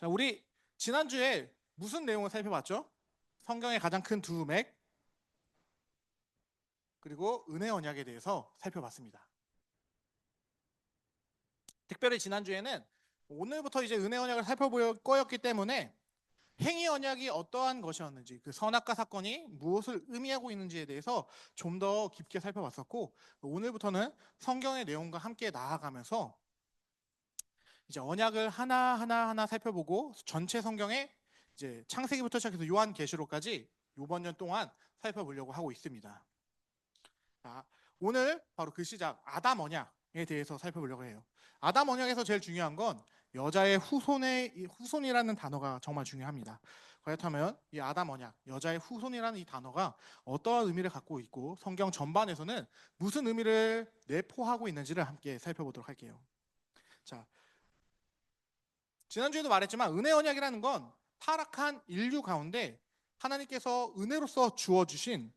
자, 우리 지난주에 무슨 내용을 살펴봤죠? 성경의 가장 큰 두 맥, 그리고 은혜 언약에 대해서 살펴봤습니다. 특별히 지난주에는 오늘부터 이제 은혜 언약을 살펴볼 거였기 때문에 행위 언약이 어떠한 것이었는지, 그 선악과 사건이 무엇을 의미하고 있는지에 대해서 좀 더 깊게 살펴봤었고, 오늘부터는 성경의 내용과 함께 나아가면서 이제 언약을 하나 살펴보고 전체 성경의 이제 창세기부터 시작해서 요한계시록까지 이번 년 동안 살펴보려고 하고 있습니다. 자, 오늘 바로 그 시작 아담 언약에 대해서 살펴보려고 해요. 아담 언약에서 제일 중요한 건 여자의 후손이라는 단어가 정말 중요합니다. 그렇다면 이 아담 언약, 여자의 후손이라는 이 단어가 어떠한 의미를 갖고 있고 성경 전반에서는 무슨 의미를 내포하고 있는지를 함께 살펴보도록 할게요. 자, 지난주에도 말했지만 은혜 언약이라는 건 타락한 인류 가운데 하나님께서 은혜로서 주어주신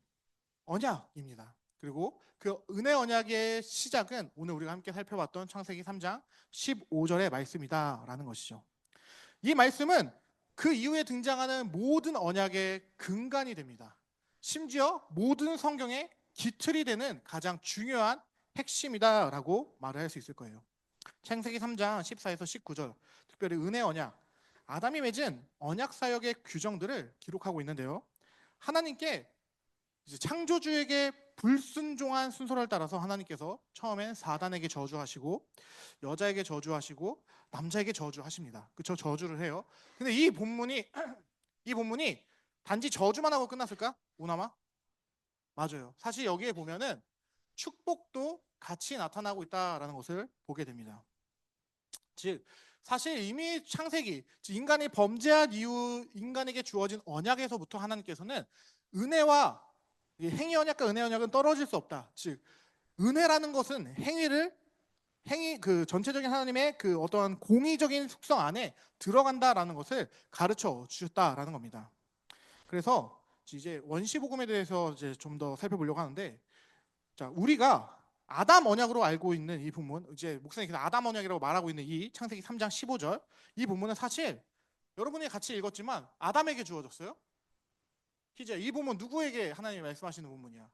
언약입니다. 그리고 그 은혜 언약의 시작은 오늘 우리가 함께 살펴봤던 창세기 3장 15절의 말씀이다라는 것이죠. 이 말씀은 그 이후에 등장하는 모든 언약의 근간이 됩니다. 심지어 모든 성경의 기틀이 되는 가장 중요한 핵심이다라고 말을 할 수 있을 거예요. 창세기 3장 14에서 19절, 특별히 은혜 언약, 아담이 맺은 언약 사역의 규정들을 기록하고 있는데요. 하나님께 이제 창조주에게 불순종한 순서를 따라서 하나님께서 처음엔 사단에게 저주하시고 여자에게 저주하시고 남자에게 저주하십니다. 그쵸? 저주를 해요. 근데 이 본문이 이 본문이 단지 저주만 하고 끝났을까? 오나마? 맞아요. 사실 여기에 보면은 축복도 같이 나타나고 있다라는 것을 보게 됩니다. 즉 사실 이미 창세기, 인간이 범죄한 이후 인간에게 주어진 언약에서부터 하나님께서는 은혜와 행위 언약과 은혜 언약은 떨어질 수 없다. 즉 은혜라는 것은 행위 그 전체적인 하나님의 그 어떠한 공의적인 속성 안에 들어간다라는 것을 가르쳐 주셨다라는 겁니다. 그래서 이제 원시복음에 대해서 이제 좀 더 살펴보려고 하는데, 자, 우리가 아담 언약으로 알고 있는 이 본문, 이제 목사님께서 아담 언약이라고 말하고 있는 이 창세기 3장 15절, 이 본문은 사실 여러분이 같이 읽었지만 아담에게 주어졌어요. 희재, 이 본문 누구에게 하나님이 말씀하시는 본문이야?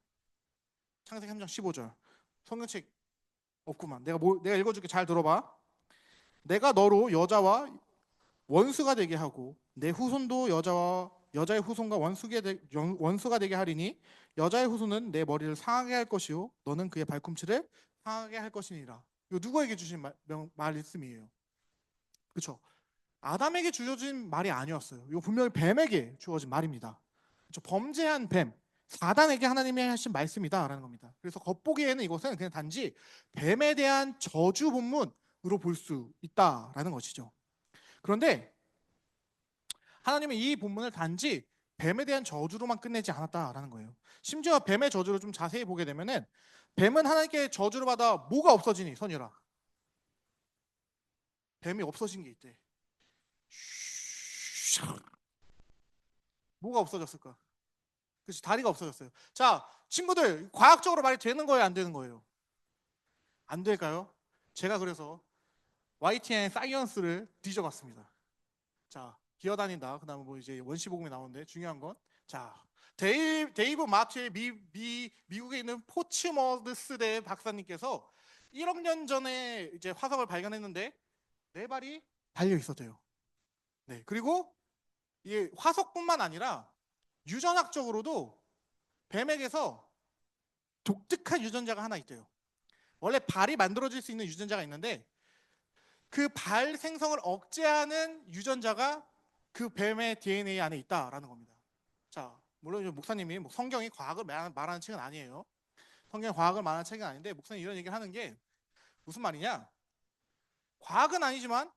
창세기 3장 15절. 성경책 없구만. 내가 읽어줄게. 잘 들어봐. 내가 너로 여자와 원수가 되게 하고 내 후손도 여자의 후손과 원수가 되게 하리니 여자의 후손은 내 머리를 상하게 할 것이요 너는 그의 발꿈치를 상하게 할 것이니라. 이거 누구에게 주신 말씀이에요? 그렇죠? 아담에게 주어진 말이 아니었어요. 이거 분명히 뱀에게 주어진 말입니다. 그렇죠? 범죄한 뱀, 사단에게 하나님이 하신 말씀이다라는 겁니다. 그래서 겉보기에는 이것은 그냥 단지 뱀에 대한 저주 본문으로 볼 수 있다라는 것이죠. 그런데 하나님은 이 본문을 단지 뱀에 대한 저주로만 끝내지 않았다라는 거예요. 심지어 뱀의 저주를 좀 자세히 보게 되면은 뱀은 하나님께 저주를 받아 뭐가 없어지니? 선율아, 뱀이 없어진 게 있대. 뭐가 없어졌을까? 그렇지, 다리가 없어졌어요. 자, 친구들, 과학적으로 말이 되는 거예요, 안 되는 거예요? 안 될까요? 제가 그래서 YTN 사이언스를 뒤져봤습니다. 자, 기어다닌다. 그다음에 뭐 이제 원시복음이 나오는데 중요한 건, 자, 데이브 마트의 미국에 있는 포츠머스대 박사님께서 1억 년 전에 이제 화석을 발견했는데 네 발이 달려 있었대요. 네, 그리고 이 화석뿐만 아니라 유전학적으로도 뱀에게서 독특한 유전자가 하나 있대요. 원래 발이 만들어질 수 있는 유전자가 있는데 그 발 생성을 억제하는 유전자가 그 뱀의 DNA 안에 있다라는 겁니다. 자, 물론 목사님이 뭐 성경이 과학을 말하는 책은 아니에요. 성경이 과학을 말하는 책은 아닌데 목사님 이런 얘기를 하는 게 무슨 말이냐? 과학은 아니지만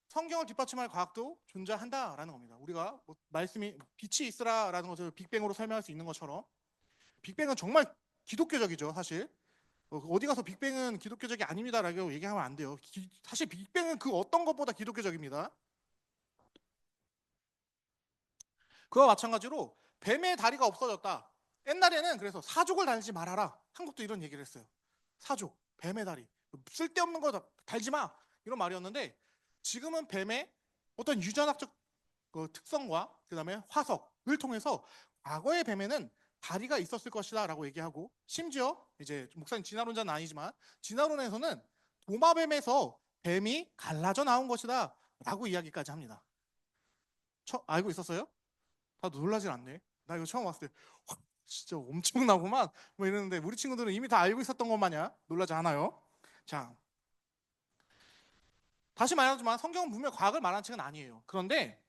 성경을 뒷받침할 과학도 존재한다라는 겁니다. 우리가 뭐 말씀이 빛이 있으라라는 것을 빅뱅으로 설명할 수 있는 것처럼 빅뱅은 정말 기독교적이죠, 사실. 어디 가서 빅뱅은 기독교적이 아닙니다라고 얘기하면 안 돼요. 사실 빅뱅은 그 어떤 것보다 기독교적입니다. 그와 마찬가지로 뱀의 다리가 없어졌다. 옛날에는 그래서 사족을 달지 말아라. 한국도 이런 얘기를 했어요. 사족, 뱀의 다리. 쓸데없는 거 달지 마. 이런 말이었는데 지금은 뱀의 어떤 유전학적 그 특성과 그다음에 화석을 통해서 과거의 뱀에는 다리가 있었을 것이다라고 얘기하고, 심지어 이제 목사님 진화론자는 아니지만 진화론에서는 도마뱀에서 뱀이 갈라져 나온 것이다라고 이야기까지 합니다. 알고 있었어요? 다 놀라질 않네. 나 이거 처음 왔을 때 와, 진짜 엄청나구만 뭐 이러는데 우리 친구들은 이미 다 알고 있었던 것 마냥 놀라지 않아요. 자, 다시 말하지만 성경은 분명 과학을 말하는 책은 아니에요. 그런데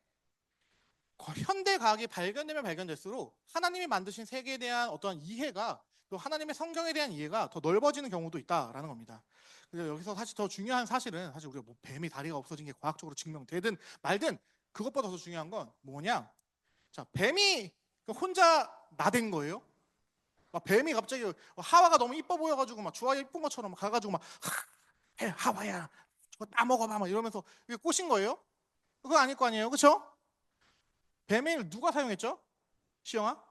현대 과학이 발견되면 발견될수록 하나님이 만드신 세계에 대한 어떤 이해가, 또 하나님의 성경에 대한 이해가 더 넓어지는 경우도 있다라는 겁니다. 그래서 여기서 사실 더 중요한 사실은, 사실 우리가 뭐 뱀이 다리가 없어진 게 과학적으로 증명되든 말든 그것보다 더 중요한 건 뭐냐? 자, 뱀이 혼자 나댄 거예요. 막 뱀이 갑자기 하와가 너무 이뻐 보여가지고 막 주아 이쁜 것처럼 가가지고 막 하와야 저거 따먹어봐 막 이러면서 꼬신 거예요. 그거 아닐 거 아니에요, 그렇죠? 뱀을 누가 사용했죠? 시영아?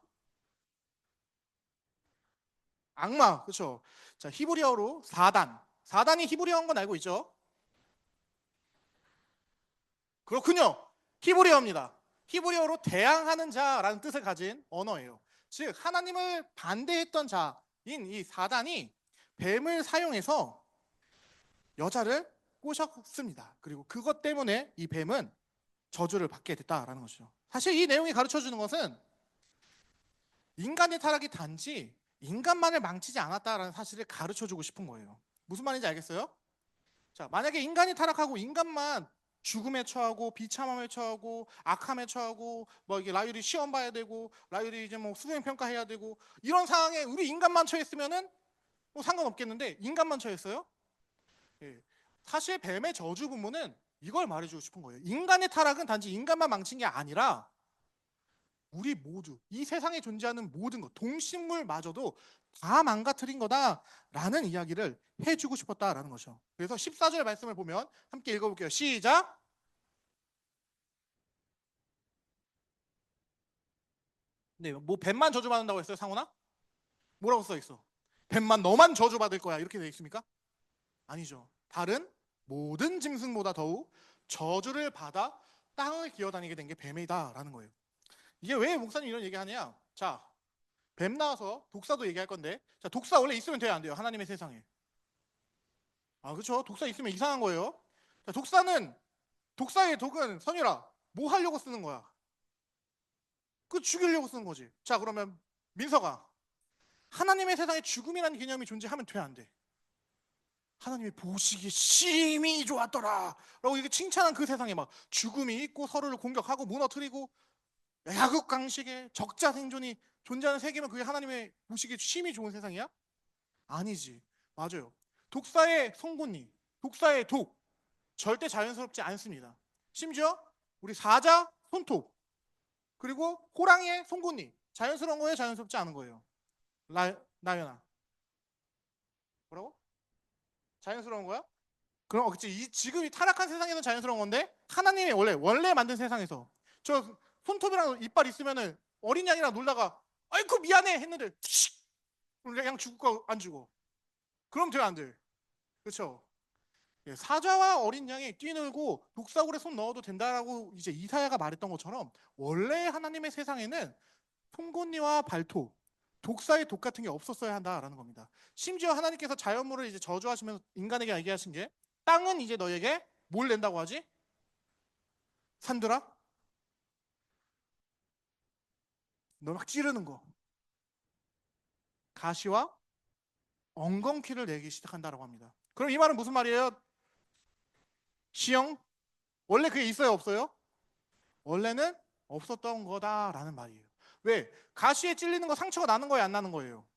악마, 그렇죠? 자, 히브리어로 사단. 사단이 히브리어인 건 알고 있죠? 그렇군요. 히브리어입니다. 히브리어로 대항하는 자라는 뜻을 가진 언어예요. 즉 하나님을 반대했던 자인 이 사단이 뱀을 사용해서 여자를 꼬셨습니다. 그리고 그것 때문에 이 뱀은 저주를 받게 됐다라는 것이죠. 사실 이 내용이 가르쳐주는 것은 인간의 타락이 단지 인간만을 망치지 않았다라는 사실을 가르쳐주고 싶은 거예요. 무슨 말인지 알겠어요? 자, 만약에 인간이 타락하고 인간만 죽음에 처하고 비참함에 처하고 악함에 처하고 뭐 이게 라율이 시험 봐야 되고 라율이 이제 뭐 수행 평가해야 되고 이런 상황에 우리 인간만 처했으면은 뭐 상관없겠는데 인간만 처했어요? 예. 사실 뱀의 저주 부모는 이걸 말해주고 싶은 거예요. 인간의 타락은 단지 인간만 망친 게 아니라 우리 모두, 이 세상에 존재하는 모든 것, 동식물마저도 다 망가뜨린 거다라는 이야기를 해주고 싶었다라는 거죠. 그래서 14절 말씀을 보면 함께 읽어볼게요. 시작. 네, 뭐 뱀만 저주받는다고 했어요, 상훈아? 뭐라고 써 있어? 뱀만 너만 저주받을 거야 이렇게 돼 있습니까? 아니죠. 다른 모든 짐승보다 더욱 저주를 받아 땅을 기어다니게 된 게 뱀이다라는 거예요. 이게 왜 목사님 이런 얘기하냐? 자, 뱀 나와서 독사도 얘기할 건데, 자, 독사 원래 있으면 돼요, 안 돼요? 하나님의 세상에. 아, 그렇죠. 독사 있으면 이상한 거예요. 자, 독사의 독은 선율아, 뭐 하려고 쓰는 거야? 그 죽이려고 쓰는 거지. 자, 그러면 민서가 하나님의 세상에 죽음이라는 개념이 존재하면 돼, 안 돼? 하나님이 보시기에 심히 좋았더라 라고 이렇게 칭찬한 그 세상에 막 죽음이 있고 서로를 공격하고 무너뜨리고 야국강식의 적자 생존이 존재하는 세계면 그게 하나님의 보시기에 심히 좋은 세상이야? 아니지. 맞아요. 독사의 송곳니, 독사의 독 절대 자연스럽지 않습니다. 심지어 우리 사자 손톱, 그리고 호랑이의 송곳니 자연스러운 거예요, 자연스럽지 않은 거예요? 나연아, 뭐라고? 자연스러운 거야? 그럼 그치, 지금 이 타락한 세상에서 자연스러운 건데 하나님이 원래 만든 세상에서 저 손톱이랑 이빨 있으면은 어린 양이랑 놀다가 아이고 미안해 했는데 그냥 죽을 거 안 죽어? 그럼 돼요, 안 돼? 그렇죠? 사자와 어린 양이 뛰놀고 독사굴에 손 넣어도 된다라고 이제 이사야가 말했던 것처럼 원래 하나님의 세상에는 송곳니와 발톱, 독사의 독 같은 게 없었어야 한다라는 겁니다. 심지어 하나님께서 자연물을 이제 저주하시면서 인간에게 얘기하신 게 땅은 이제 너에게 뭘 낸다고 하지? 산들아, 너 막 찌르는 거, 가시와 엉겅퀴를 내기 시작한다라고 합니다. 그럼 이 말은 무슨 말이에요? 시영, 원래 그게 있어요, 없어요? 원래는 없었던 거다라는 말이에요. 왜? 가시에 찔리는 거 상처가 나는 거예요, 안 나는 거예요?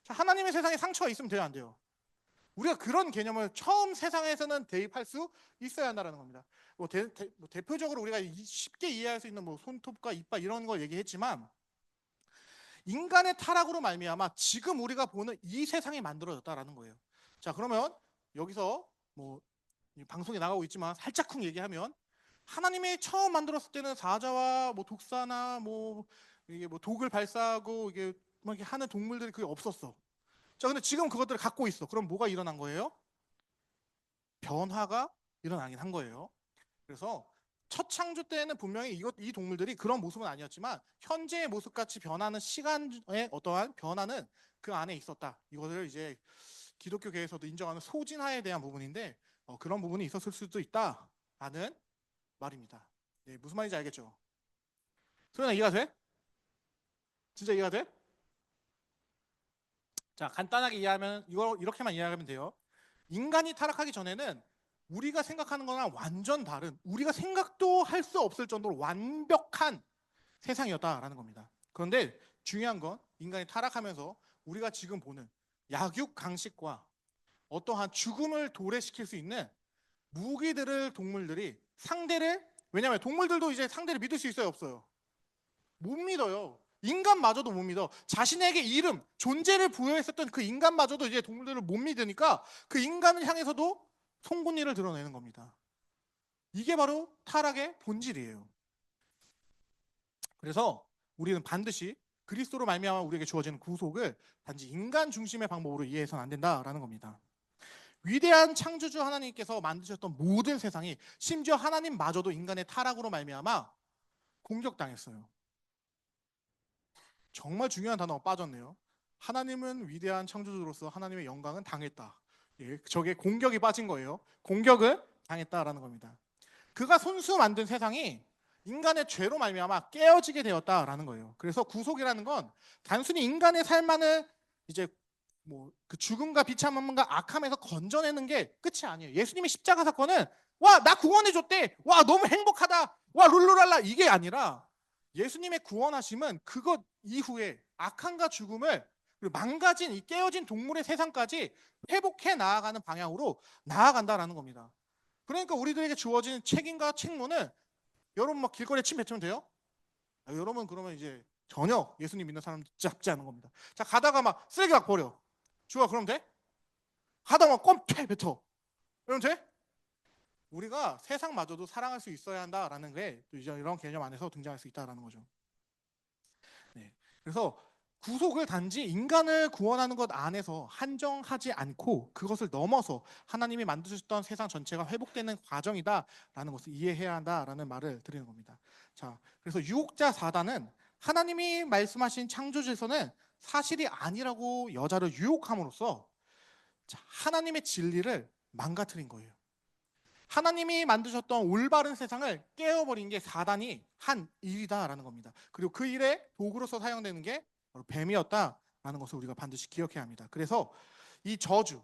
자, 하나님의 세상에 상처가 있으면 돼요, 안 돼요? 우리가 그런 개념을 처음 세상에서는 대입할 수 있어야 한다는 겁니다. 뭐 대표적으로 우리가 쉽게 이해할 수 있는 뭐 손톱과 이빨 이런 걸 얘기했지만 인간의 타락으로 말미암아 지금 우리가 보는 이 세상이 만들어졌다라는 거예요. 자, 그러면 여기서 뭐 방송에 나가고 있지만 살짝쿵 얘기하면 하나님이 처음 만들었을 때는 사자와 뭐 독사나 뭐 이게 뭐 독을 발사하고 이게 막 이렇게 하는 동물들이 그게 없었어. 자, 근데 지금 그것들을 갖고 있어. 그럼 뭐가 일어난 거예요? 변화가 일어나긴 한 거예요. 그래서 첫 창조 때는 분명히 이 동물들이 그런 모습은 아니었지만 현재의 모습같이 변하는 시간의 어떠한 변화는 그 안에 있었다. 이것을 이제 기독교계에서도 인정하는 소진화에 대한 부분인데 그런 부분이 있었을 수도 있다라는 말입니다. 네, 무슨 말인지 알겠죠? 소연아 이해가 돼? 진짜 이해가 돼? 자, 간단하게 이해하면 이거 이렇게만 이해하면 돼요. 인간이 타락하기 전에는 우리가 생각하는 거랑 완전 다른, 우리가 생각도 할 수 없을 정도로 완벽한 세상이었다라는 겁니다. 그런데 중요한 건 인간이 타락하면서 우리가 지금 보는 약육 강식과 어떠한 죽음을 도래시킬 수 있는 무기들을 동물들이 상대를, 왜냐하면 동물들도 이제 상대를 믿을 수 있어요, 없어요? 못 믿어요. 인간마저도 못 믿어. 자신에게 이름, 존재를 부여했었던 그 인간마저도 이제 동물들을 못 믿으니까 그 인간을 향해서도 송곳니를 드러내는 겁니다. 이게 바로 타락의 본질이에요. 그래서 우리는 반드시 그리스도로 말미암아 우리에게 주어지는 구속을 단지 인간 중심의 방법으로 이해해서는 안 된다라는 겁니다. 위대한 창조주 하나님께서 만드셨던 모든 세상이 심지어 하나님마저도 인간의 타락으로 말미암아 공격당했어요. 정말 중요한 단어가 빠졌네요. 하나님은 위대한 창조주로서 하나님의 영광은 당했다. 예, 저게 공격이 빠진 거예요. 공격을 당했다라는 겁니다. 그가 손수 만든 세상이 인간의 죄로 말미암아 깨어지게 되었다라는 거예요. 그래서 구속이라는 건 단순히 인간의 삶만을 이제 뭐 그 죽음과 비참함과 악함에서 건져내는 게 끝이 아니에요. 예수님의 십자가 사건은 와, 나 구원해 줬대. 와, 너무 행복하다. 와, 룰루랄라 이게 아니라 예수님의 구원하심은 그것 이후에 악함과 죽음을 그리고 망가진 이 깨어진 동물의 세상까지 회복해 나아가는 방향으로 나아간다라는 겁니다. 그러니까 우리들에게 주어진 책임과 책무는 여러분 막 길거리에 침 뱉으면 돼요? 여러분 그러면 이제 전혀 예수님 믿는 사람 잡지 않은 겁니다. 자, 가다가 막 쓰레기 막 버려. 주아 그럼 돼? 가다가 막 껌퇴 뱉어. 그럼 돼? 우리가 세상마저도 사랑할 수 있어야 한다라는 게 이제 이런 개념 안에서 등장할 수 있다라는 거죠. 네. 그래서 구속을 단지 인간을 구원하는 것 안에서 한정하지 않고 그것을 넘어서 하나님이 만드셨던 세상 전체가 회복되는 과정이다라는 것을 이해해야 한다라는 말을 드리는 겁니다. 자, 그래서 유혹자 사단은 하나님이 말씀하신 창조주에서는 사실이 아니라고 여자를 유혹함으로써 하나님의 진리를 망가뜨린 거예요. 하나님이 만드셨던 올바른 세상을 깨어버린 게 사단이 한 일이다라는 겁니다. 그리고 그 일에 도구로서 사용되는 게 바로 뱀이었다라는 것을 우리가 반드시 기억해야 합니다. 그래서 이 저주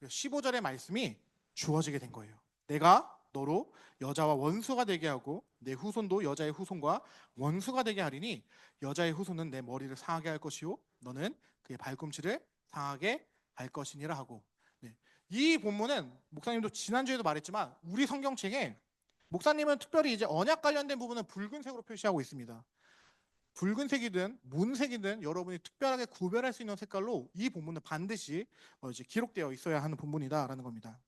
15절의 말씀이 주어지게 된 거예요. 내가 너로 여자와 원수가 되게 하고 내 후손도 여자의 후손과 원수가 되게 하리니 여자의 후손은 내 머리를 상하게 할 것이요 너는 그의 발꿈치를 상하게 할 것이니라 하고, 네. 이 본문은 목사님도 지난주에도 말했지만 우리 성경책에 목사님은 특별히 이제 언약 관련된 부분은 붉은색으로 표시하고 있습니다. 붉은색이든 문색이든 여러분이 특별하게 구별할 수 있는 색깔로 이 본문은 반드시 이제 기록되어 있어야 하는 본문이다라는 겁니다.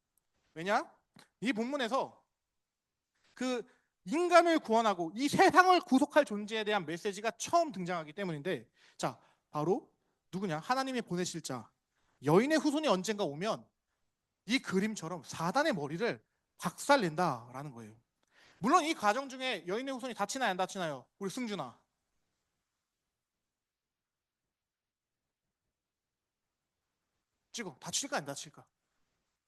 왜냐? 이 본문에서 그 인간을 구원하고 이 세상을 구속할 존재에 대한 메시지가 처음 등장하기 때문인데, 자, 바로 누구냐? 하나님이 보내실 자 여인의 후손이 언젠가 오면 이 그림처럼 사단의 머리를 박살낸다라는 거예요. 물론 이 과정 중에 여인의 후손이 다치나요, 안 다치나요? 우리 승준아. 찍어. 다칠까 안 다칠까?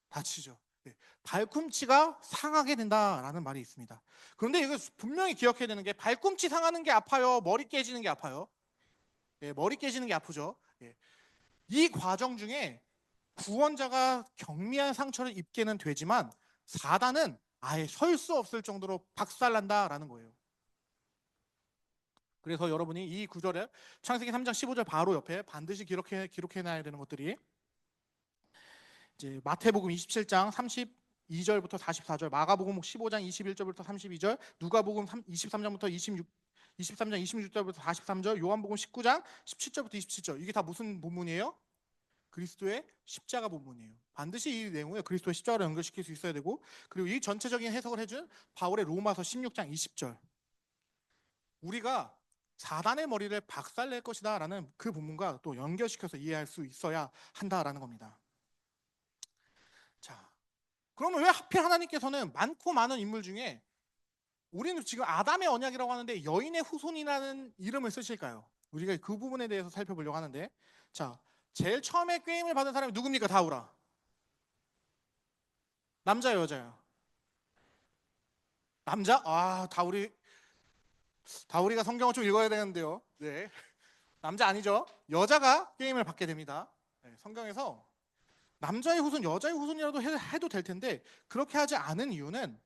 다치죠. 네. 발꿈치가 상하게 된다라는 말이 있습니다. 그런데 이거 분명히 기억해야 되는 게 발꿈치 상하는 게 아파요? 머리 깨지는 게 아파요? 네, 머리 깨지는 게 아프죠. 네. 이 과정 중에 구원자가 경미한 상처를 입게는 되지만 사단은 아예 설 수 없을 정도로 박살난다라는 거예요. 그래서 여러분이 이 구절에 창세기 3장 15절 바로 옆에 반드시 기록해놔야 되는 것들이 이제 마태복음 27장 32절부터 44절, 마가복음 15장 21절부터 32절, 누가복음 23장부터 23장 26절부터 43절, 요한복음 19장 17절부터 27절. 이게 다 무슨 본문이에요? 그리스도의 십자가 본문이에요. 반드시 이 내용을 그리스도의 십자가로 연결시킬 수 있어야 되고, 그리고 이 전체적인 해석을 해준 바울의 로마서 16장 20절. 우리가 사단의 머리를 박살낼 것이다 라는 그 본문과 또 연결시켜서 이해할 수 있어야 한다라는 겁니다. 자, 그러면 왜 하필 하나님께서는 많고 많은 인물 중에 우리는 지금 아담의 언약이라고 하는데 여인의 후손이라는 이름을 쓰실까요? 우리가 그 부분에 대해서 살펴보려고 하는데, 자, 제일 처음에 꾀임을 받은 사람이 누굽니까? 다우라. 남자예요, 여자예요? 남자? 아, 다우리가 성경을 좀 읽어야 되는데요. 네, 남자 아니죠? 여자가 꾀임을 받게 됩니다. 네, 성경에서 남자의 후손, 여자의 후손이라도 해도 될 텐데 그렇게 하지 않은 이유는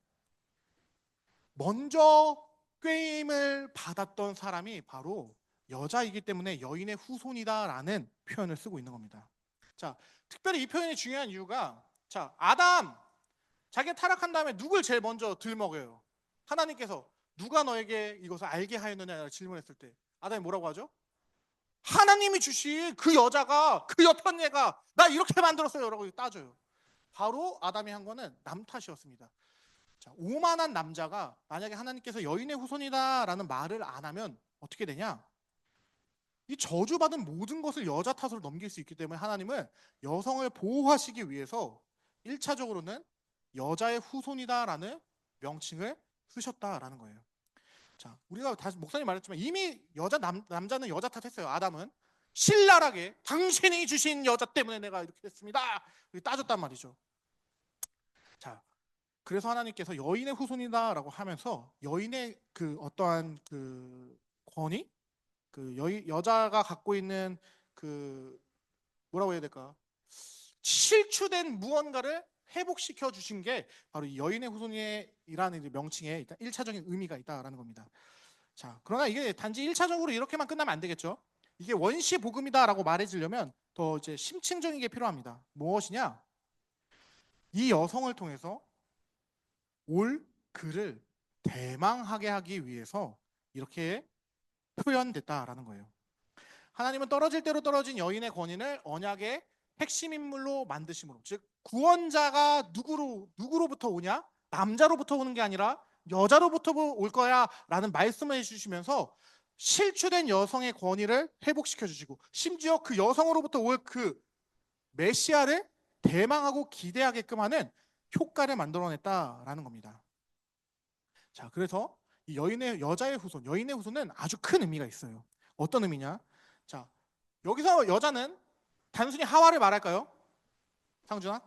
먼저 꾀임을 받았던 사람이 바로 여자이기 때문에 여인의 후손이다라는 표현을 쓰고 있는 겁니다. 자, 특별히 이 표현이 중요한 이유가, 자, 아담 자기가 타락한 다음에 누굴 제일 먼저 들먹여요? 하나님께서 누가 너에게 이것을 알게 하였느냐 질문했을 때 아담이 뭐라고 하죠? 하나님이 주신 그 여자가, 그 여편 얘가 나 이렇게 만들었어요 라고 따져요. 바로 아담이 한 거는 남 탓이었습니다. 자, 오만한 남자가 만약에 하나님께서 여인의 후손이다라는 말을 안 하면 어떻게 되냐? 이 저주받은 모든 것을 여자 탓으로 넘길 수 있기 때문에 하나님은 여성을 보호하시기 위해서 1차적으로는 여자의 후손이다라는 명칭을 쓰셨다라는 거예요. 자, 우리가 다시 목사님 말했지만 이미 남자는 여자 탓했어요. 아담은 신랄하게 당신이 주신 여자 때문에 내가 이렇게 됐습니다. 따졌단 말이죠. 자, 그래서 하나님께서 여인의 후손이다라고 하면서 여인의 그 어떠한 그 권위, 그 여자가 갖고 있는 그 뭐라고 해야 될까? 실추된 무언가를 회복시켜 주신 게 바로 이 여인의 후손이라는 명칭에 일단 1차적인 의미가 있다라는 겁니다. 자, 그러나 이게 단지 1차적으로 이렇게만 끝나면 안 되겠죠. 이게 원시 복음이다라고 말해주려면 더 이제 심층적인 게 필요합니다. 무엇이냐? 이 여성을 통해서 올 그를 대망하게 하기 위해서 이렇게 표현됐다라는 거예요. 하나님은 떨어질 대로 떨어진 여인의 권위를 언약의 핵심 인물로 만드심으로, 즉 구원자가 누구로부터 오냐? 남자로부터 오는 게 아니라 여자로부터 올 거야 라는 말씀을 해주시면서 실추된 여성의 권위를 회복시켜 주시고, 심지어 그 여성으로부터 올 그 메시아를 대망하고 기대하게끔 하는 효과를 만들어냈다라는 겁니다. 자, 그래서 이 여자의 후손, 여인의 후손은 아주 큰 의미가 있어요. 어떤 의미냐? 자, 여기서 여자는 단순히 하와를 말할까요? 상준아?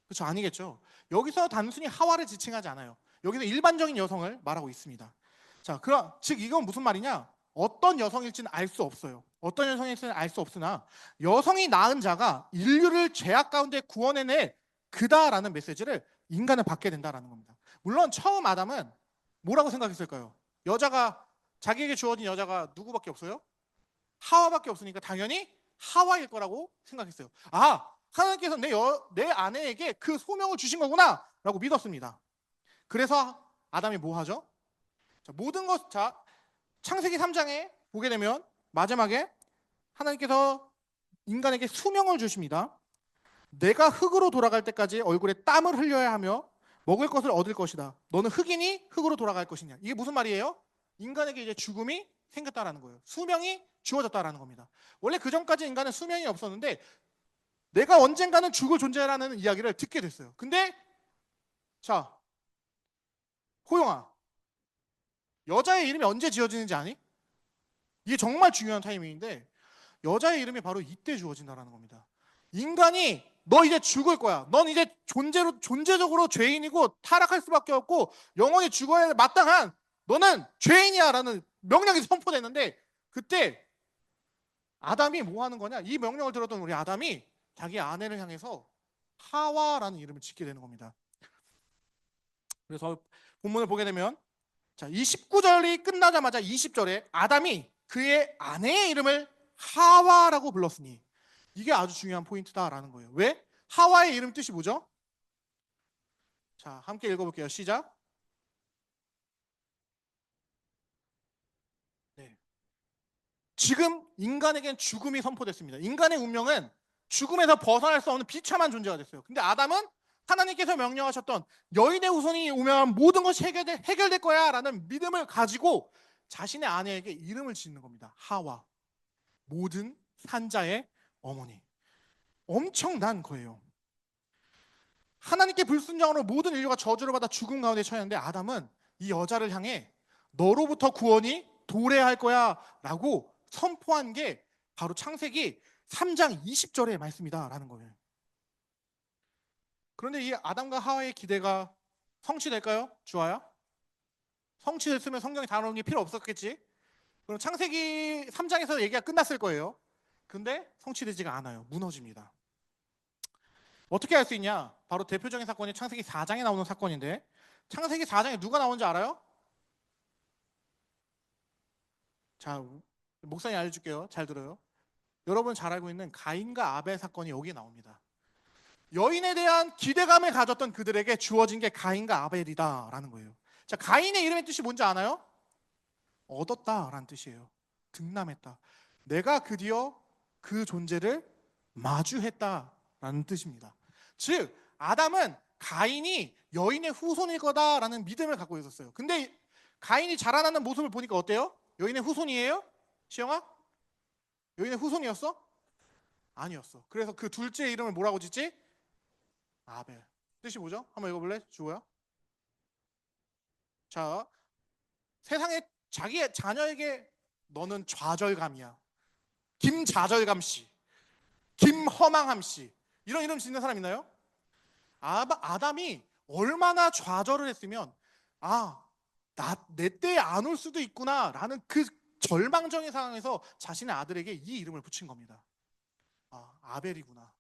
그렇죠, 아니겠죠. 여기서 단순히 하와를 지칭하지 않아요. 여기서 일반적인 여성을 말하고 있습니다. 자, 즉 이건 무슨 말이냐? 어떤 여성일지는 알 수 없어요. 어떤 여성일지는 알 수 없으나 여성이 낳은 자가 인류를 죄악 가운데 구원해낼 그다라는 메시지를 인간은 받게 된다라는 겁니다. 물론 처음 아담은 뭐라고 생각했을까요? 자기에게 주어진 여자가 누구밖에 없어요? 하와밖에 없으니까 당연히 하와일 거라고 생각했어요. 아, 하나님께서 내 아내에게 그 소명을 주신 거구나 라고 믿었습니다. 그래서 아담이 뭐 하죠? 자, 창세기 3장에 보게 되면 마지막에 하나님께서 인간에게 수명을 주십니다. 내가 흙으로 돌아갈 때까지 얼굴에 땀을 흘려야 하며 먹을 것을 얻을 것이다. 너는 흙이니 흙으로 돌아갈 것이냐. 이게 무슨 말이에요? 인간에게 이제 죽음이 생겼다라는 거예요. 수명이 주어졌다라는 겁니다. 원래 그 전까지 인간은 수명이 없었는데 내가 언젠가는 죽을 존재라는 이야기를 듣게 됐어요. 근데 자, 호영아, 여자의 이름이 언제 지어지는지 아니? 이게 정말 중요한 타이밍인데 여자의 이름이 바로 이때 주어진다라는 겁니다. 인간이 너 이제 죽을 거야. 넌 이제 존재적으로 죄인이고 타락할 수밖에 없고 영원히 죽어야 마땅한 너는 죄인이야 라는 명령이 선포됐는데, 그때 아담이 뭐 하는 거냐? 이 명령을 들었던 우리 아담이 자기 아내를 향해서 하와라는 이름을 짓게 되는 겁니다. 그래서 본문을 보게 되면 자, 이 19절이 끝나자마자 20절에 아담이 그의 아내의 이름을 하와라고 불렀으니 이게 아주 중요한 포인트다라는 거예요. 왜? 하와의 이름 뜻이 뭐죠? 자, 함께 읽어볼게요. 시작. 네. 지금 인간에겐 죽음이 선포됐습니다. 인간의 운명은 죽음에서 벗어날 수 없는 비참한 존재가 됐어요. 근데 아담은 하나님께서 명령하셨던 여인의 후손이 오면 모든 것이 해결될 거야 라는 믿음을 가지고 자신의 아내에게 이름을 짓는 겁니다. 하와. 모든 산자의 어머니. 엄청난 거예요. 하나님께 불순종으로 모든 인류가 저주를 받아 죽음 가운데 처했는데 아담은 이 여자를 향해 너로부터 구원이 도래할 거야 라고 선포한 게 바로 창세기 3장 20절의 말씀이다라는 거예요. 그런데 이 아담과 하와의 기대가 성취될까요? 주아야? 성취됐으면 성경이 다루는 게 필요 없었겠지? 그럼 창세기 3장에서 얘기가 끝났을 거예요. 근데 성취되지가 않아요. 무너집니다. 어떻게 할 수 있냐? 바로 대표적인 사건이 창세기 4장에 나오는 사건인데, 창세기 4장에 누가 나오는지 알아요? 자, 목사님 알려줄게요. 잘 들어요. 여러분 잘 알고 있는 가인과 아벨 사건이 여기에 나옵니다. 여인에 대한 기대감을 가졌던 그들에게 주어진 게 가인과 아벨이다라는 거예요. 자, 가인의 이름의 뜻이 뭔지 아나요? 얻었다라는 뜻이에요. 등남했다. 내가 드디어 그 존재를 마주했다라는 뜻입니다. 즉 아담은 가인이 여인의 후손일 거다라는 믿음을 갖고 있었어요. 근데 가인이 자라나는 모습을 보니까 어때요? 여인의 후손이에요? 시영아? 여인의 후손이었어? 아니었어. 그래서 그 둘째 이름을 뭐라고 짓지? 아벨. 뜻이 뭐죠? 한번 읽어볼래? 주호야. 자, 세상에 자기의 자녀에게 너는 좌절감이야. 김좌절감 씨, 김허망함 씨, 이런 이름 짓는 사람 있나요? 아담이 얼마나 좌절을 했으면 내 때에 안 올 수도 있구나라는 그 절망적인 상황에서 자신의 아들에게 이 이름을 붙인 겁니다. 아벨이구나.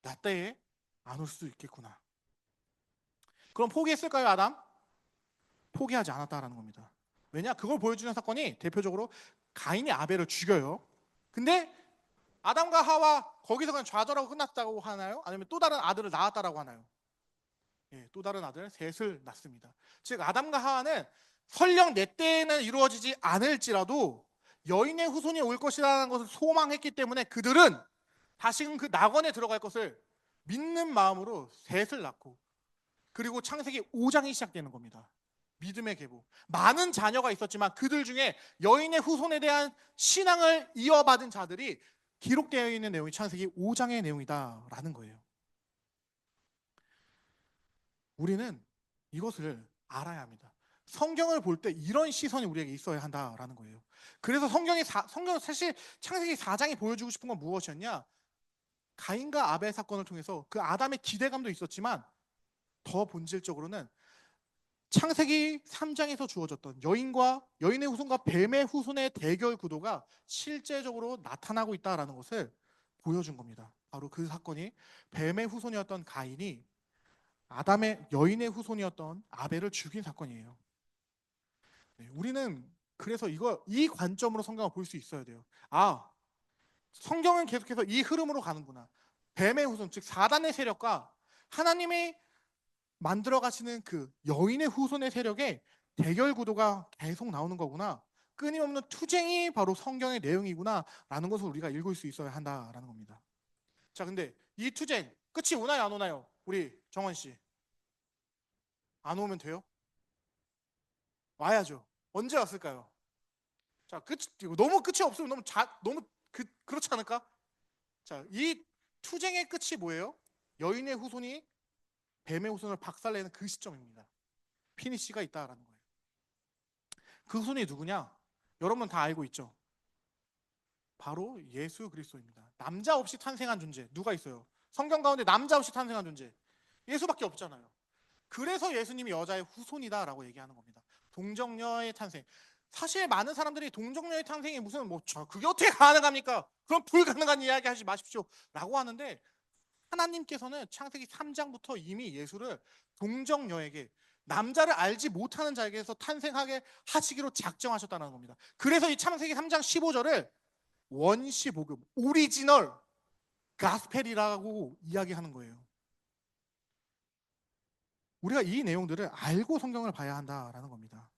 나 때에 안 올 수도 있겠구나. 그럼 포기했을까요, 아담? 포기하지 않았다라는 겁니다. 왜냐? 그걸 보여주는 사건이 대표적으로 가인이 아벨을 죽여요. 근데 아담과 하와 거기서 그냥 좌절하고 끝났다고 하나요? 아니면 또 다른 아들을 낳았다라고 하나요? 예, 또 다른 아들 셋을 낳습니다. 즉 아담과 하와는 설령 내 때에는 이루어지지 않을지라도 여인의 후손이 올 것이라는 것을 소망했기 때문에 그들은 다시금 그 낙원에 들어갈 것을 믿는 마음으로 셋을 낳고, 그리고 창세기 5장이 시작되는 겁니다. 믿음의 계보. 많은 자녀가 있었지만 그들 중에 여인의 후손에 대한 신앙을 이어받은 자들이 기록되어 있는 내용이 창세기 5장의 내용이다라는 거예요. 우리는 이것을 알아야 합니다. 성경을 볼 때 이런 시선이 우리에게 있어야 한다라는 거예요. 그래서 성경은 사실 창세기 4장이 보여주고 싶은 건 무엇이었냐? 가인과 아벨 사건을 통해서 그 아담의 기대감도 있었지만 더 본질적으로는 창세기 3장에서 주어졌던 여인의 후손과 뱀의 후손의 대결 구도가 실제적으로 나타나고 있다는 것을 보여준 겁니다. 바로 그 사건이 뱀의 후손이었던 가인이 여인의 후손이었던 아벨을 죽인 사건이에요. 우리는 그래서 이 관점으로 성경을 볼 수 있어야 돼요. 성경은 계속해서 이 흐름으로 가는구나. 뱀의 후손, 즉 사단의 세력과 하나님의 만들어 가시는 그 여인의 후손의 세력의 대결 구도가 계속 나오는 거구나. 끊임없는 투쟁이 바로 성경의 내용이구나 라는 것을 우리가 읽을 수 있어야 한다라는 겁니다. 자, 근데 이 투쟁 끝이 오나요 안 오나요? 우리 정원 씨. 안 오면 돼요? 와야죠. 언제 왔을까요? 자, 너무 끝이 없으면 너무 그렇지 않을까? 자, 이 투쟁의 끝이 뭐예요? 여인의 후손이 뱀의 후손을 박살내는 그 시점입니다. 피니시가 있다라는 거예요. 그 후손이 누구냐? 여러분 다 알고 있죠? 바로 예수 그리스도입니다. 남자 없이 탄생한 존재 누가 있어요? 성경 가운데 남자 없이 탄생한 존재 예수밖에 없잖아요. 그래서 예수님이 여자의 후손이다라고 얘기하는 겁니다. 동정녀의 탄생. 사실 많은 사람들이 동정녀의 탄생이 무슨 그게 어떻게 가능합니까? 그럼 불가능한 이야기 하지 마십시오 라고 하는데, 하나님께서는 창세기 3장부터 이미 예수를 동정녀에게, 남자를 알지 못하는 자에게서 탄생하게 하시기로 작정하셨다는 겁니다. 그래서 이 창세기 3장 15절을 원시 복음, 오리지널 가스펠이라고 이야기하는 거예요. 우리가 이 내용들을 알고 성경을 봐야 한다라는 겁니다.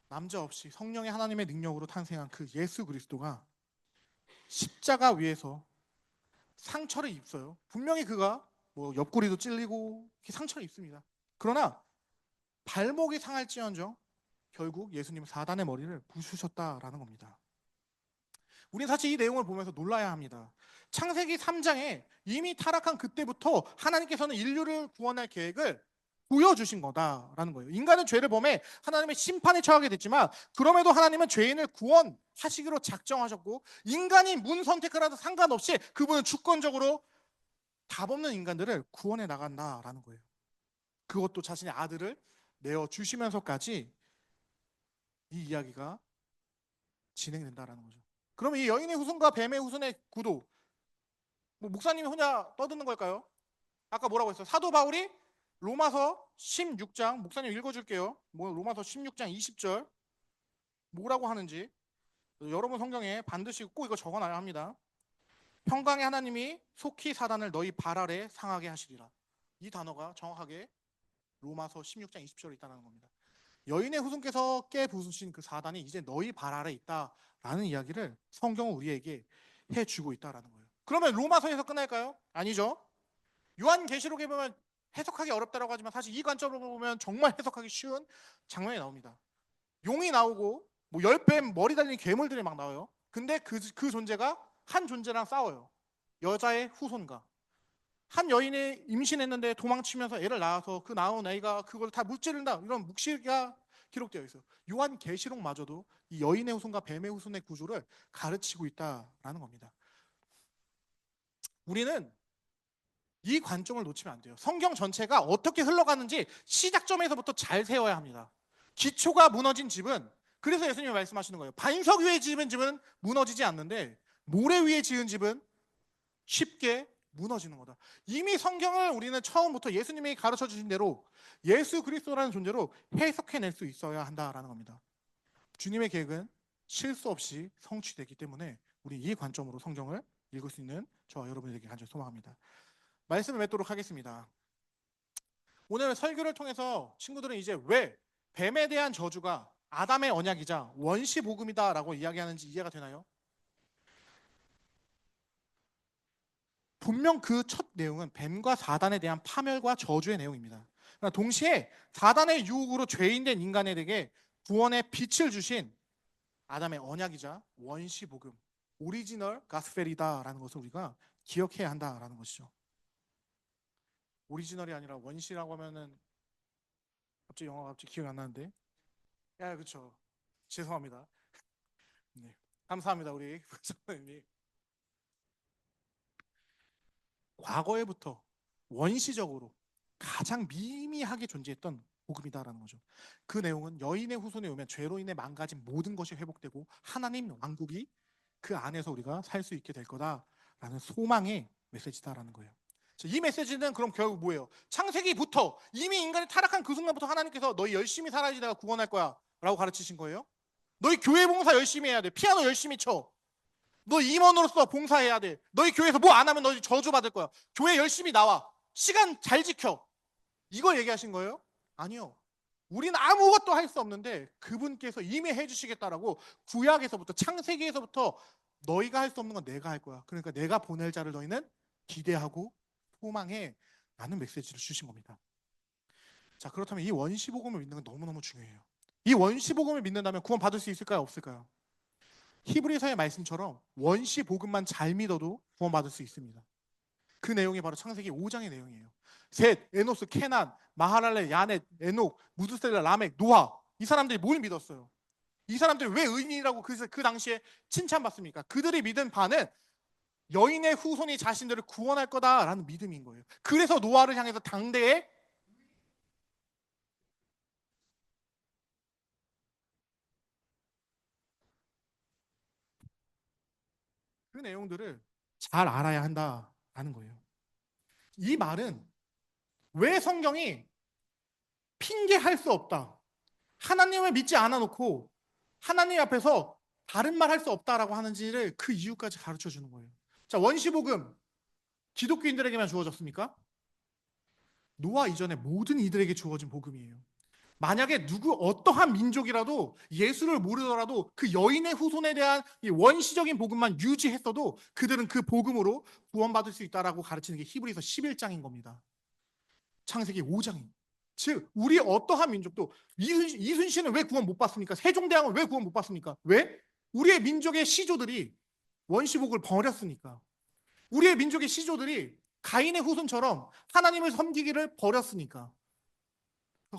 남자 없이 성령의 하나님의 능력으로 탄생한 그 예수 그리스도가 십자가 위에서 상처를 입어요. 분명히 그가 옆구리도 찔리고 상처를 입습니다. 그러나 발목이 상할지언정 결국 예수님은 사단의 머리를 부수셨다라는 겁니다. 우리는 사실 이 내용을 보면서 놀라야 합니다. 창세기 3장에 이미 타락한 그때부터 하나님께서는 인류를 구원할 계획을 보여주신 거다라는 거예요. 인간은 죄를 범해 하나님의 심판에 처하게 됐지만 그럼에도 하나님은 죄인을 구원하시기로 작정하셨고 인간이 문 선택을 하도 상관없이 그분은 주권적으로 답 없는 인간들을 구원해 나간다라는 거예요. 그것도 자신의 아들을 내어주시면서까지 이 이야기가 진행된다라는 거죠. 그러면 이 여인의 후손과 뱀의 후손의 구도, 목사님이 혼자 떠드는 걸까요? 아까 뭐라고 했어요? 사도 바울이 로마서 16장, 목사님 읽어줄게요. 로마서 16장 20절 뭐라고 하는지 여러분 성경에 반드시 꼭 이거 적어놔야 합니다. 평강의 하나님이 속히 사단을 너희 발 아래 상하게 하시리라. 이 단어가 정확하게 로마서 16장 20절에 있다는 겁니다. 여인의 후손께서 깨부수신 그 사단이 이제 너희 발 아래 있다라는 이야기를 성경은 우리에게 해주고 있다라는 거예요. 그러면 로마서에서 끝날까요? 아니죠. 요한계시록에 보면 해석하기 어렵다라고 하지만 사실 이 관점으로 보면 정말 해석하기 쉬운 장면이 나옵니다. 용이 나오고 열뱀 머리 달린 괴물들이 막 나와요. 근데 그 존재가 한 존재랑 싸워요. 여자의 후손과 한 여인이 임신했는데 도망치면서 애를 낳아서 그 낳은 애가 그걸 다 무찌른다, 이런 묵시가 기록되어 있어요. 요한계시록마저도 이 여인의 후손과 뱀의 후손의 구조를 가르치고 있다라는 겁니다. 우리는 이 관점을 놓치면 안 돼요. 성경 전체가 어떻게 흘러가는지 시작점에서부터 잘 세워야 합니다. 기초가 무너진 집은, 그래서 예수님이 말씀하시는 거예요. 반석 위에 지은 집은 무너지지 않는데 모래 위에 지은 집은 쉽게 무너지는 거다. 이미 성경을 우리는 처음부터 예수님이 가르쳐 주신 대로 예수 그리스도라는 존재로 해석해낼 수 있어야 한다라는 겁니다. 주님의 계획은 실수 없이 성취되기 때문에 우리 이 관점으로 성경을 읽을 수 있는 저와 여러분에게 간절히 소망합니다. 말씀을 맺도록 하겠습니다. 오늘 설교를 통해서 친구들은 이제 왜 뱀에 대한 저주가 아담의 언약이자 원시복음이다라고 이야기하는지 이해가 되나요? 분명 그 첫 내용은 뱀과 사단에 대한 파멸과 저주의 내용입니다. 그러나 동시에 사단의 유혹으로 죄인된 인간에게 구원의 빛을 주신 아담의 언약이자 원시복음, 오리지널 가스펠이다라는 것을 우리가 기억해야 한다라는 것이죠. 오리지널이 아니라 원시라고 하면은 갑자기 영어가 기억이 안 나는데, 그렇죠. 죄송합니다. 네, 감사합니다 우리 부장님. 과거에부터 원시적으로 가장 미미하게 존재했던 복음이다라는 거죠. 그 내용은 여인의 후손에 오면 죄로 인해 망가진 모든 것이 회복되고 하나님 왕국이 그 안에서 우리가 살 수 있게 될 거다라는 소망의 메시지다라는 거예요. 이 메시지는 그럼 결국 뭐예요? 창세기부터 이미 인간이 타락한 그 순간부터 하나님께서 너희 열심히 살아야지 내가 구원할 거야 라고 가르치신 거예요. 너희 교회 봉사 열심히 해야 돼. 피아노 열심히 쳐. 너 임원으로서 봉사해야 돼. 너희 교회에서 뭐 안 하면 너희 저주받을 거야. 교회 열심히 나와. 시간 잘 지켜. 이걸 얘기하신 거예요? 아니요. 우리는 아무것도 할 수 없는데 그분께서 이미 해주시겠다라고 구약에서부터, 창세기에서부터 너희가 할 수 없는 건 내가 할 거야. 그러니까 내가 보낼 자를 너희는 기대하고 소망해 라는 메시지를 주신 겁니다. 자, 그렇다면 이 원시복음을 믿는 건 너무너무 중요해요. 이 원시복음을 믿는다면 구원 받을 수 있을까요? 없을까요? 히브리서의 말씀처럼 원시복음만 잘 믿어도 구원 받을 수 있습니다. 그 내용이 바로 창세기 5장의 내용이에요. 셋, 에노스, 케난, 마하랄레, 야넷, 에녹, 무드셀라, 라멕, 노아, 이 사람들이 뭘 믿었어요? 이 사람들이 왜 의인이라고 그 당시에 칭찬받습니까? 그들이 믿은 바는 여인의 후손이 자신들을 구원할 거다라는 믿음인 거예요. 그래서 노아를 향해서 당대에 그 내용들을 잘 알아야 한다라는 거예요. 이 말은 왜 성경이 핑계할 수 없다, 하나님을 믿지 않아 놓고 하나님 앞에서 다른 말 할 수 없다라고 하는지를 그 이유까지 가르쳐 주는 거예요. 자, 원시복음 기독교인들에게만 주어졌습니까? 노아 이전에 모든 이들에게 주어진 복음이에요. 만약에 어떠한 민족이라도 예수를 모르더라도 그 여인의 후손에 대한 이 원시적인 복음만 유지했어도 그들은 그 복음으로 구원받을 수 있다라고 가르치는 게 히브리서 11장인 겁니다. 창세기 5장입니다. 즉 우리 어떠한 민족도, 이순신은 왜 구원 못 받습니까? 세종대왕은 왜 구원 못 받습니까? 왜? 우리의 민족의 시조들이 원시복을 버렸으니까. 우리의 민족의 시조들이 가인의 후손처럼 하나님을 섬기기를 버렸으니까.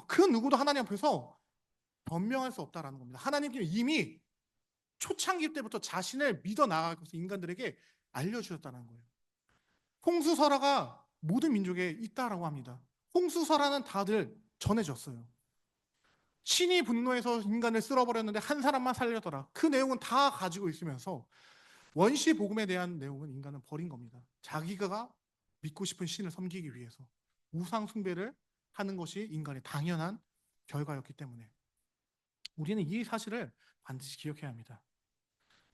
그 누구도 하나님 앞에서 변명할 수 없다라는 겁니다. 하나님께서 이미 초창기 때부터 자신을 믿어 나가고서 인간들에게 알려주셨다는 거예요. 홍수설화가 모든 민족에 있다라고 합니다. 홍수설화는 다들 전해졌어요. 신이 분노해서 인간을 쓸어버렸는데 한 사람만 살려더라. 그 내용은 다 가지고 있으면서 원시 복음에 대한 내용은 인간은 버린 겁니다. 자기가 믿고 싶은 신을 섬기기 위해서 우상 숭배를 하는 것이 인간의 당연한 결과였기 때문에 우리는 이 사실을 반드시 기억해야 합니다.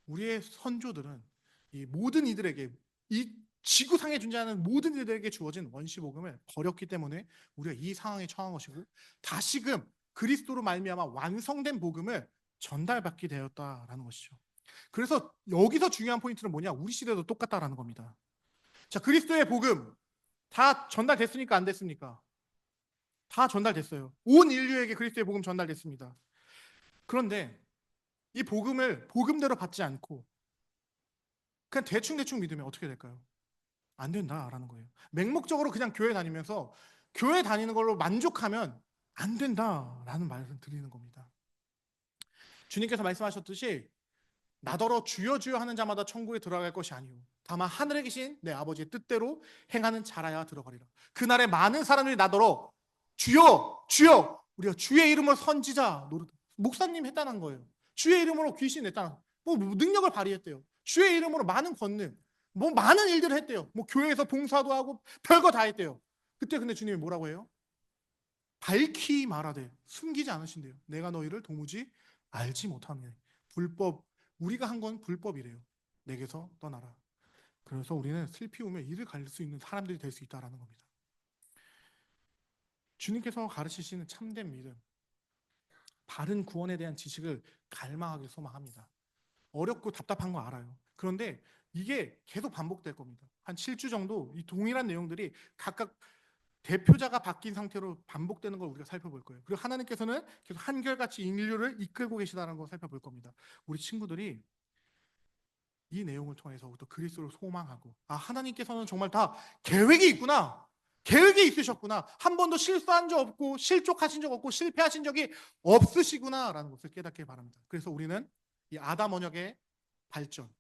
우리의 선조들은 이 모든 이들에게, 이 지구상에 존재하는 모든 이들에게 주어진 원시 복음을 버렸기 때문에 우리가 이 상황에 처한 것이고, 다시금 그리스도로 말미암아 완성된 복음을 전달받게 되었다라는 것이죠. 그래서 여기서 중요한 포인트는 뭐냐? 우리 시대도 똑같다라는 겁니다. 자, 그리스도의 복음 다 전달됐습니까? 안 됐습니까? 다 전달됐어요. 온 인류에게 그리스도의 복음 전달됐습니다. 그런데 이 복음을 복음대로 받지 않고 그냥 대충 믿으면 어떻게 될까요? 안 된다라는 거예요. 맹목적으로 그냥 교회 다니면서 교회 다니는 걸로 만족하면 안 된다라는 말을 드리는 겁니다. 주님께서 말씀하셨듯이 나더러 주여 주여 하는 자마다 천국에 들어갈 것이 아니오 다만 하늘에 계신 내 아버지의 뜻대로 행하는 자라야 들어가리라. 그날에 많은 사람들이 나더러 주여 주여, 우리가 주의 이름으로 선지자 노릇, 목사님 했다는 거예요. 주의 이름으로 귀신 냈다는, 뭐 능력을 발휘했대요. 주의 이름으로 많은 권능, 뭐 많은 일들을 했대요. 뭐 교회에서 봉사도 하고 별거 다 했대요. 그때 근데 주님이 뭐라고 해요? 밝히 말하되 숨기지 않으신대요. 내가 너희를 도무지 알지 못하네. 불법, 우리가 한 건 불법이래요. 내게서 떠나라. 그래서 우리는 슬피 우며 이를 가릴 수 있는 사람들이 될 수 있다는 겁니다. 주님께서 가르치시는 참된 믿음, 바른 구원에 대한 지식을 갈망하길 소망합니다. 어렵고 답답한 거 알아요. 그런데 이게 계속 반복될 겁니다. 한 7주 정도 이 동일한 내용들이 각각 대표자가 바뀐 상태로 반복되는 걸 우리가 살펴볼 거예요. 그리고 하나님께서는 계속 한결같이 인류를 이끌고 계시다는 걸 살펴볼 겁니다. 우리 친구들이 이 내용을 통해서 또 그리스도를 소망하고, 아, 하나님께서는 정말 다 계획이 있구나, 계획이 있으셨구나, 한 번도 실수한 적 없고 실족하신 적 없고 실패하신 적이 없으시구나라는 것을 깨닫길 바랍니다. 그래서 우리는 이 아담 언약의 발전,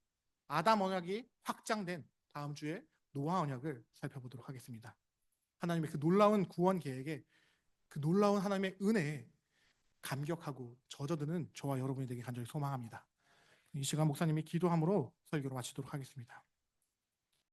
아담 언약이 확장된 다음 주에 노아 언약을 살펴보도록 하겠습니다. 하나님의 그 놀라운 구원 계획에, 그 놀라운 하나님의 은혜에 감격하고 젖어드는 저와 여러분이 되길 간절히 소망합니다. 이 시간 목사님이 기도함으로 설교를 마치도록 하겠습니다.